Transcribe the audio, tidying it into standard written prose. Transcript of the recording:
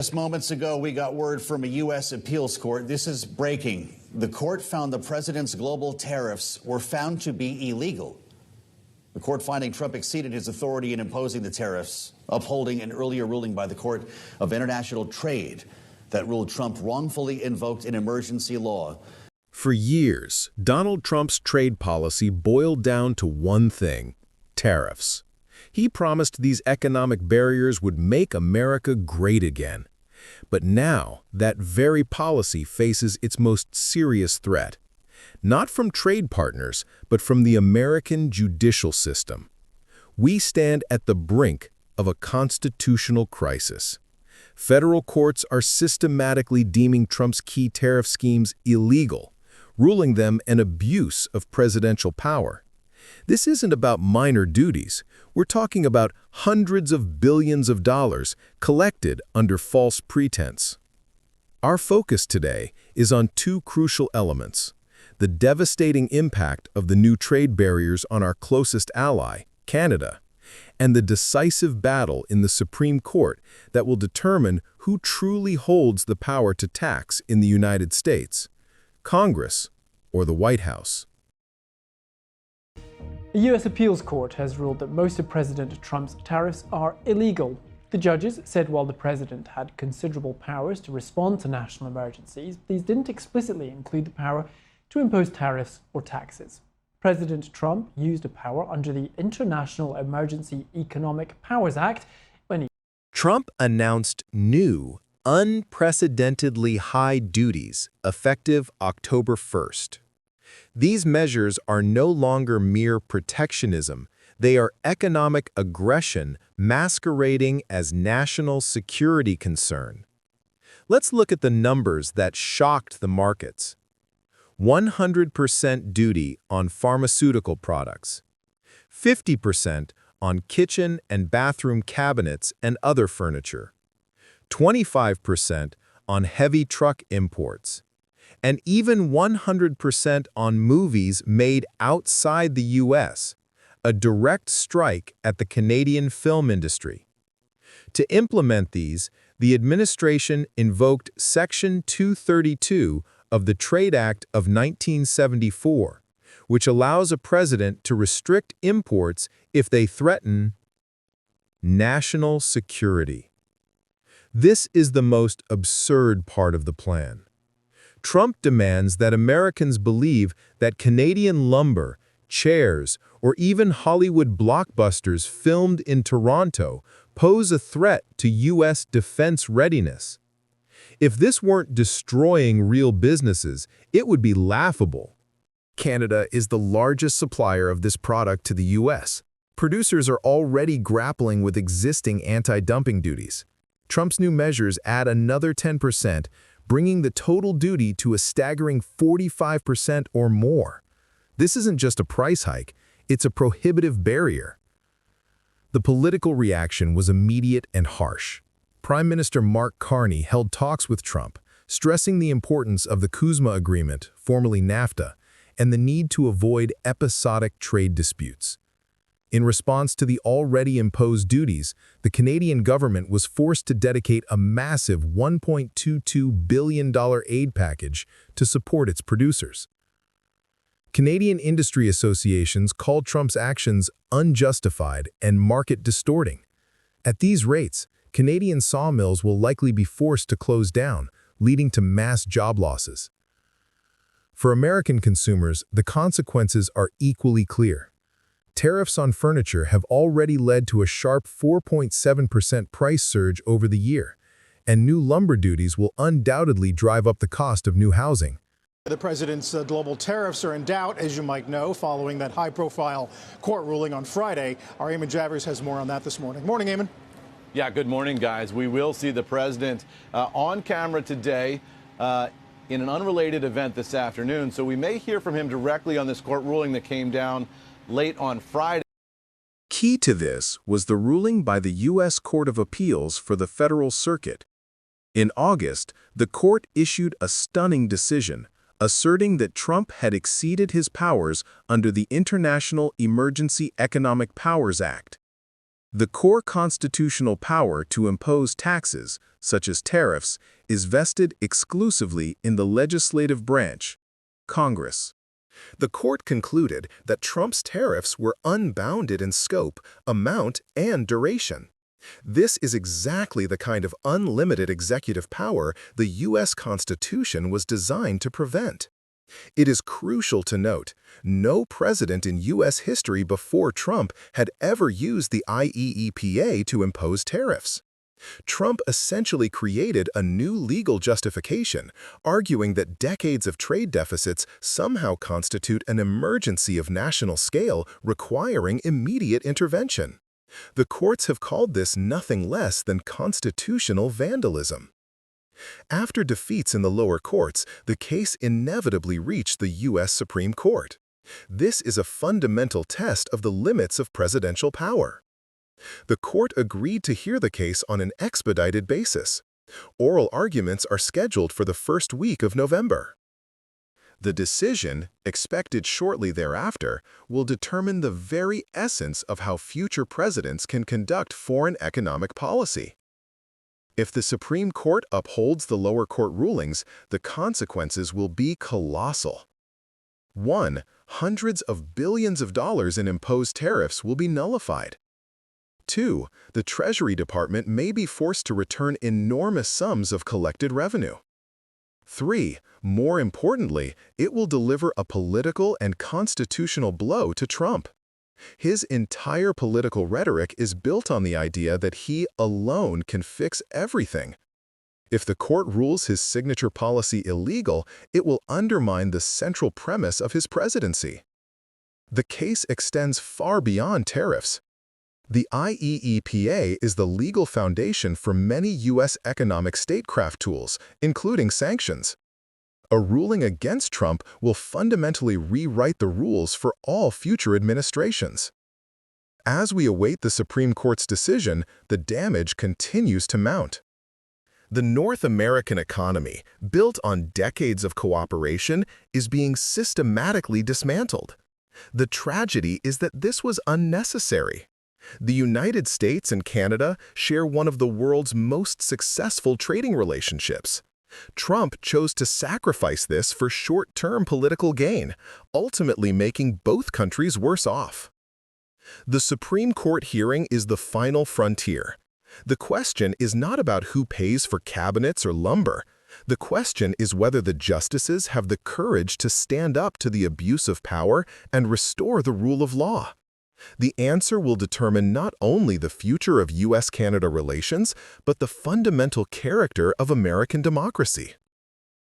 Just moments ago, we got word from a U.S. appeals court. This is breaking. The court found the president's global tariffs were found to be illegal. The court finding Trump exceeded his authority in imposing the tariffs, upholding an earlier ruling by the Court of International Trade that ruled Trump wrongfully invoked an emergency law. For years, Donald Trump's trade policy boiled down to one thing: tariffs. He promised these economic barriers would make America great again. But now, that very policy faces its most serious threat. Not from trade partners, but from the American judicial system. We stand at the brink of a constitutional crisis. Federal courts are systematically deeming Trump's key tariff schemes illegal, ruling them an abuse of presidential power. This isn't about minor duties. We're talking about hundreds of billions of dollars collected under false pretense. Our focus today is on two crucial elements: the devastating impact of the new trade barriers on our closest ally, Canada, and the decisive battle in the Supreme Court that will determine who truly holds the power to tax in the United States: Congress or the White House. The U.S. appeals court has ruled that most of President Trump's tariffs are illegal. The judges said while the president had considerable powers to respond to national emergencies, these didn't explicitly include the power to impose tariffs or taxes. President Trump used a power under the International Emergency Economic Powers Act when he Trump announced new, unprecedentedly high duties effective October 1st. These measures are no longer mere protectionism. They are economic aggression masquerading as national security concern. Let's look at the numbers that shocked the markets. 100% duty on pharmaceutical products, 50% on kitchen and bathroom cabinets and other furniture, 25% on heavy truck imports, and even 100% on movies made outside the U.S., a direct strike at the Canadian film industry. To implement these, the administration invoked Section 232 of the Trade Act of 1974, which allows a president to restrict imports if they threaten national security. This is the most absurd part of the plan. Trump demands that Americans believe that Canadian lumber, chairs, or even Hollywood blockbusters filmed in Toronto pose a threat to U.S. defense readiness. If this weren't destroying real businesses, it would be laughable. Canada is the largest supplier of this product to the U.S. Producers are already grappling with existing anti-dumping duties. Trump's new measures add another 10%, bringing the total duty to a staggering 45% or more. This isn't just a price hike, it's a prohibitive barrier. The political reaction was immediate and harsh. Prime Minister Mark Carney held talks with Trump, stressing the importance of the CUSMA agreement, formerly NAFTA, and the need to avoid episodic trade disputes. In response to the already imposed duties, the Canadian government was forced to dedicate a massive $1.22 billion aid package to support its producers. Canadian industry associations called Trump's actions unjustified and market-distorting. At these rates, Canadian sawmills will likely be forced to close down, leading to mass job losses. For American consumers, the consequences are equally clear. Tariffs on furniture have already led to a sharp 4.7% price surge over the year, and new lumber duties will undoubtedly drive up the cost of new housing. The president's global tariffs are in doubt, as you might know, following that high-profile court ruling on Friday. Our Eamon Javers has more on that this morning. Morning, Eamon. Yeah, good morning, guys. We will see the president on camera today in an unrelated event this afternoon, so we may hear from him directly on this court ruling that came down late on Friday. Key to this was the ruling by the U.S. Court of Appeals for the Federal Circuit. In August, the court issued a stunning decision, asserting that Trump had exceeded his powers under the International Emergency Economic Powers Act. The core constitutional power to impose taxes, such as tariffs, is vested exclusively in the legislative branch, Congress. The court concluded that Trump's tariffs were unbounded in scope, amount, and duration. This is exactly the kind of unlimited executive power the U.S. Constitution was designed to prevent. It is crucial to note, no president in U.S. history before Trump had ever used the IEEPA to impose tariffs. Trump essentially created a new legal justification, arguing that decades of trade deficits somehow constitute an emergency of national scale requiring immediate intervention. The courts have called this nothing less than constitutional vandalism. After defeats in the lower courts, the case inevitably reached the U.S. Supreme Court. This is a fundamental test of the limits of presidential power. The court agreed to hear the case on an expedited basis. Oral arguments are scheduled for the first week of November. The decision, expected shortly thereafter, will determine the very essence of how future presidents can conduct foreign economic policy. If the Supreme Court upholds the lower court rulings, the consequences will be colossal. 1. Hundreds of billions of dollars in imposed tariffs will be nullified. 2. The Treasury Department may be forced to return enormous sums of collected revenue. 3. More importantly, it will deliver a political and constitutional blow to Trump. His entire political rhetoric is built on the idea that he alone can fix everything. If the court rules his signature policy illegal, it will undermine the central premise of his presidency. The case extends far beyond tariffs. The IEEPA is the legal foundation for many U.S. economic statecraft tools, including sanctions. A ruling against Trump will fundamentally rewrite the rules for all future administrations. As we await the Supreme Court's decision, the damage continues to mount. The North American economy, built on decades of cooperation, is being systematically dismantled. The tragedy is that this was unnecessary. The United States and Canada share one of the world's most successful trading relationships. Trump chose to sacrifice this for short-term political gain, ultimately making both countries worse off. The Supreme Court hearing is the final frontier. The question is not about who pays for cabinets or lumber. The question is whether the justices have the courage to stand up to the abuse of power and restore the rule of law. The answer will determine not only the future of U.S.-Canada relations, but the fundamental character of American democracy.